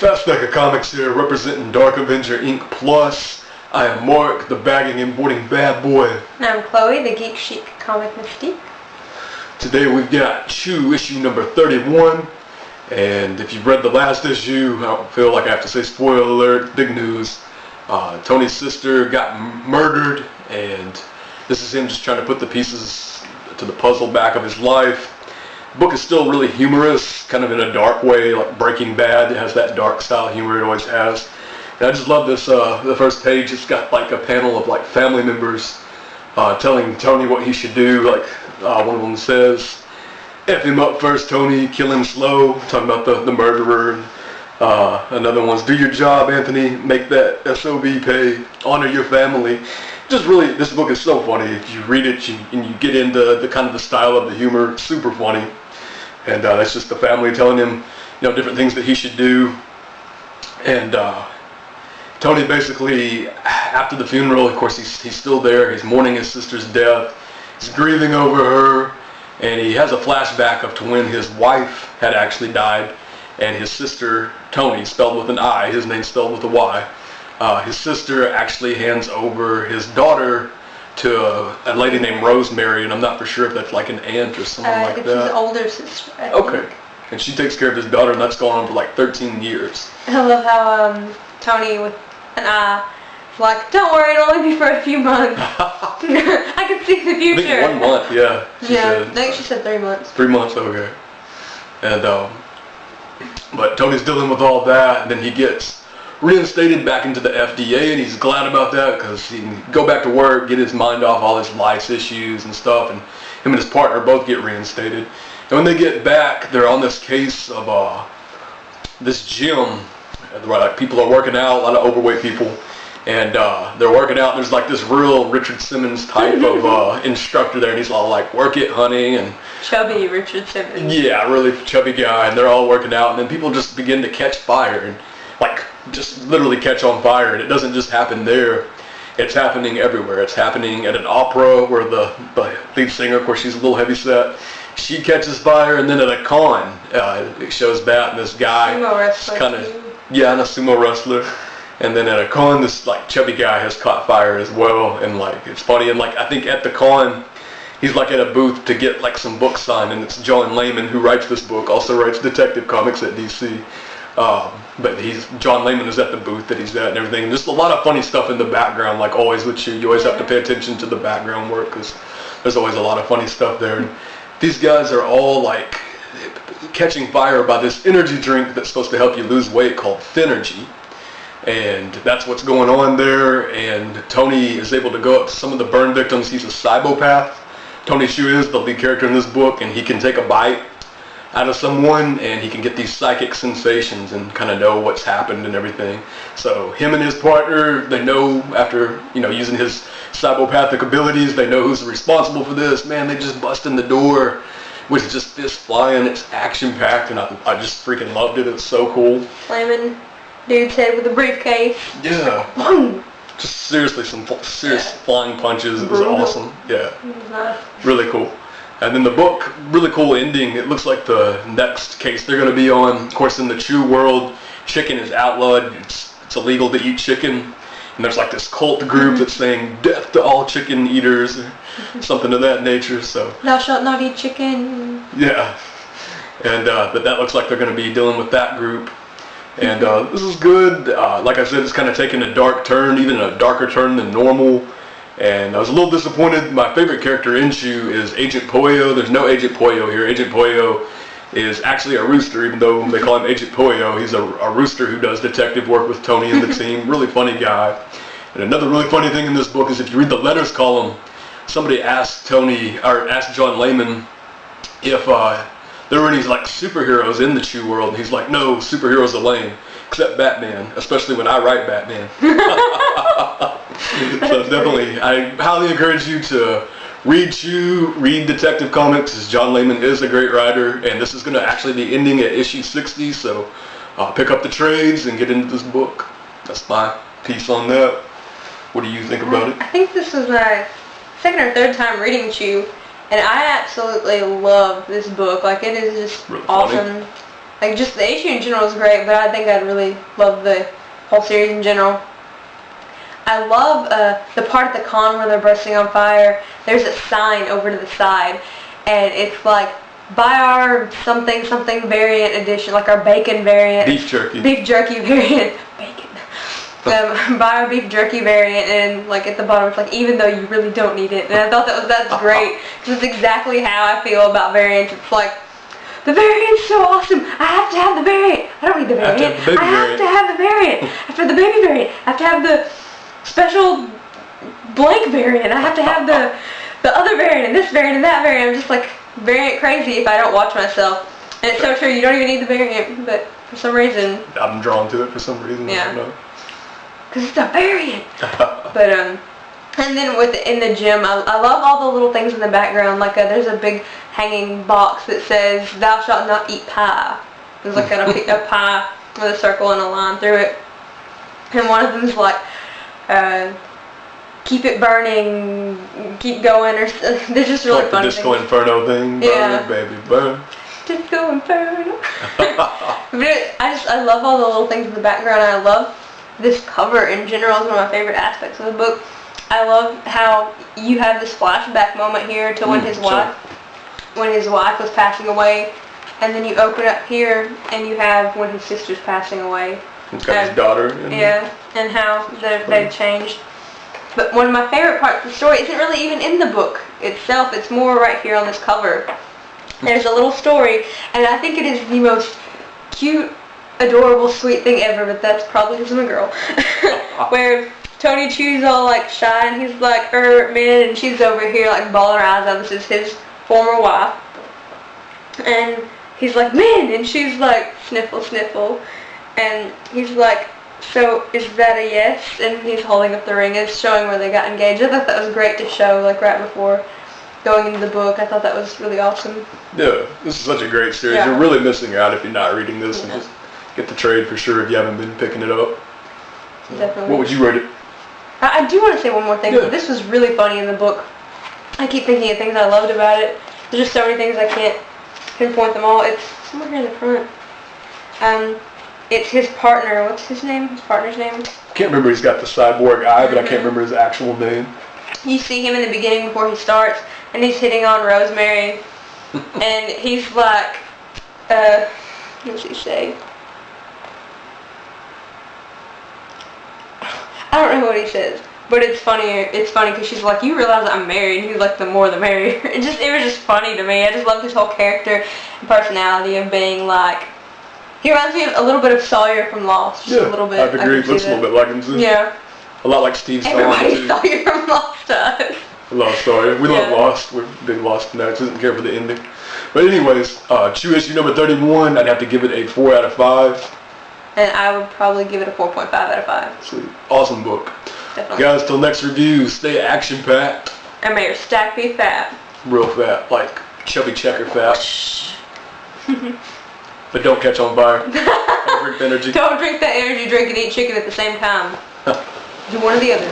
Fast Stack of Comics here, representing Dark Avenger Inc. Plus. I am Mark, the bagging and boarding bad boy. And I'm Chloe, the Geek Chic Comic Mystique. Today we've got Chew issue number 31. And if you've read the last issue, I don't feel like I have to say spoiler alert, big news. Tony's sister got murdered, and this is him just trying to put the pieces to the puzzle back of his life. The book is still really humorous, kind of in a dark way, like Breaking Bad. It has that dark style humor it always has. And I just love this, the first page. It's got like a panel of like family members telling Tony what he should do. Like one of them says, F him up first, Tony, kill him slow, talking about the murderer. Another one's, do your job, Anthony, make that SOB pay, honor your family. Just really, this book is so funny. If you read it and you get into the kind of the style of the humor, super funny. And that's just the family telling him, different things that he should do. And Tony basically, after the funeral, of course, he's still there. He's mourning his sister's death. He's grieving over her. And he has a flashback of to when his wife had actually died. And his sister, Tony, spelled with an I, his name's spelled with a Y. His sister actually hands over his daughter to a lady named Rosemary, and I'm not for sure if that's like an aunt or something like that. It's his older sister, I think. Okay. And she takes care of his daughter, and that's gone on for like 13 years. I love how Tony with an I, like, don't worry, it'll only be for a few months. I can see the future. I think 1 month, yeah. I think she said 3 months. 3 months, okay. And but Tony's dealing with all that, and then he gets reinstated back into the FDA, and he's glad about that because he can go back to work, get his mind off all his life's issues and stuff, and him and his partner both get reinstated. And when they get back, they're on this case of this gym where like people are working out, a lot of overweight people, and they're working out. There's like this real Richard Simmons type of instructor there, and he's all like, work it, honey, and chubby Richard Simmons. Yeah, really chubby guy, and they're all working out, and then people just begin to catch fire, and like just literally catch on fire, and it doesn't just happen there. It's happening everywhere. It's happening at an opera where the lead singer, of course, she's a little heavy set. She catches fire, and then at a con, it shows that, and this guy, sumo wrestler, and a sumo wrestler. And then at a con, this like chubby guy has caught fire as well, and like it's funny. And like I think at the con, he's like at a booth to get like some books signed, and it's John Layman who writes this book. Also writes Detective Comics at DC. But John Layman is at the booth that he's at and everything. And just a lot of funny stuff in the background, like always with you. You always have to pay attention to the background work because there's always a lot of funny stuff there. And these guys are all like catching fire by this energy drink that's supposed to help you lose weight called Thinnergy. And that's what's going on there. And Tony is able to go up to some of the burn victims. He's a psychopath. Tony Chew is the lead character in this book, and he can take a bite out of someone, and he can get these psychic sensations and kind of know what's happened and everything. So him and his partner, they know after using his psychopathic abilities, they know who's responsible for this. Man, they just bust in the door with just fists flying. It's action packed, and I just freaking loved it. It's so cool. Slamming dude's head with a briefcase. Yeah. Boom. Just seriously, some serious flying punches. It was awesome. Yeah. It was nice. Really cool. And then the book, really cool ending. It looks like the next case they're going to be on. Of course, in the Chew world, chicken is outlawed. It's illegal to eat chicken. And there's like this cult group that's saying death to all chicken eaters, or something of that nature. So thou shalt not eat chicken. Yeah. And but that looks like they're going to be dealing with that group. And this is good. Like I said, it's kind of taking a dark turn, even a darker turn than normal. And I was a little disappointed. My favorite character in Chew is Agent Pollo. There's no Agent Pollo here. Agent Pollo is actually a rooster, even though they call him Agent Pollo. He's a rooster who does detective work with Tony and the team. Really funny guy. And another really funny thing in this book is if you read the letters column, somebody asked John Layman if there were any like superheroes in the Chew world, and he's like, no, superheroes are lame, except Batman, especially when I write Batman. So definitely, I highly encourage you to read Chew, read Detective Comics, because John Layman is a great writer, and this is going to actually be ending at issue 60, so pick up the trades and get into this book. That's my piece on that. What do you think about it? I think this is my second or third time reading Chew, and I absolutely love this book. Like, it is just really awesome. Funny. Like, just the issue in general is great, but I think I'd really love the whole series in general. I love the part at the con where they're bursting on fire. There's a sign over to the side, and it's like, buy our something something variant edition, like our bacon variant. Beef jerky. Beef jerky variant. Bacon. Buy our beef jerky variant, and like at the bottom it's like, even though you really don't need it. And I thought that's great, because it's exactly how I feel about variants. It's like, the variant's so awesome. I have to have the variant. I don't need the variant. I have to have the variant. After the baby variant, I have to have the special blank variant. I have to have the other variant and this variant and that variant. I'm just like variant crazy if I don't watch myself. And it's so true. You don't even need the variant, but for some reason, I'm drawn to it for some reason. Yeah. I don't know. Because it's a variant. But and then in the gym, I love all the little things in the background. Like there's a big hanging box that says, "Thou shalt not eat pie." There's like a pie with a circle and a line through it. And one of them's like, keep it burning, keep going, or they're just really like funny the Disco things. Inferno thing. Burn, Yeah. baby, burn. Disco Inferno. But I love all the little things in the background. I love this cover in general. Is one of my favorite aspects of the book. I love how you have this flashback moment here to when his wife was passing away, and then you open up here and you have when his sister's passing away. He's got his daughter. And how they've changed. But one of my favorite parts of the story isn't really even in the book itself. It's more right here on this cover. There's a little story, and I think it is the most cute, adorable, sweet thing ever, but that's probably because I'm a girl. Where Tony Chu's all like shy, and he's like, man, and she's over here like bawling her eyes out. This is his former wife. And he's like, man, and she's like, sniffle, sniffle. And he's like, so is that a yes? And he's holding up the ring. It's showing where they got engaged. I thought that was great to show, like right before going into the book. I thought that was really awesome. Yeah, this is such a great series. Yeah. You're really missing out if you're not reading this. And just get the trade for sure if you haven't been picking it up. So, Definitely. what would you rate it? I do want to say one more thing. Yeah. This was really funny in the book. I keep thinking of things I loved about it. There's just so many things I can't pinpoint them all. It's somewhere here in the front. It's his partner. What's his name? His partner's name? I can't remember. He's got the cyborg eye, but I can't remember his actual name. You see him in the beginning before he starts, and he's hitting on Rosemary, and he's like, what does he say? I don't know what he says, but it's funny. It's funny because she's like, you realize I'm married, and he's like, the more the merrier. It was just funny to me. I just love his whole character and personality of being like, he reminds me of a little bit of Sawyer from Lost. Just a little bit. I agree. Looks a little bit like him too. Yeah. A lot like Steve Stone Everybody too. Sawyer from Lost does. I love Sawyer. We love Yeah. Lost. We're big Lost fanatics. Doesn't care for the ending. But anyways, Chew issue number 31. I'd have to give it a 4 out of 5. And I would probably give it a 4.5 out of 5. Sweet. Awesome book. Definitely. Guys, till next review, stay action-packed. And may your stack be fat. Real fat, like chubby checker fat. But don't catch on fire. Don't drink the energy. Don't drink that energy drink and eat chicken at the same time. Do one or the other.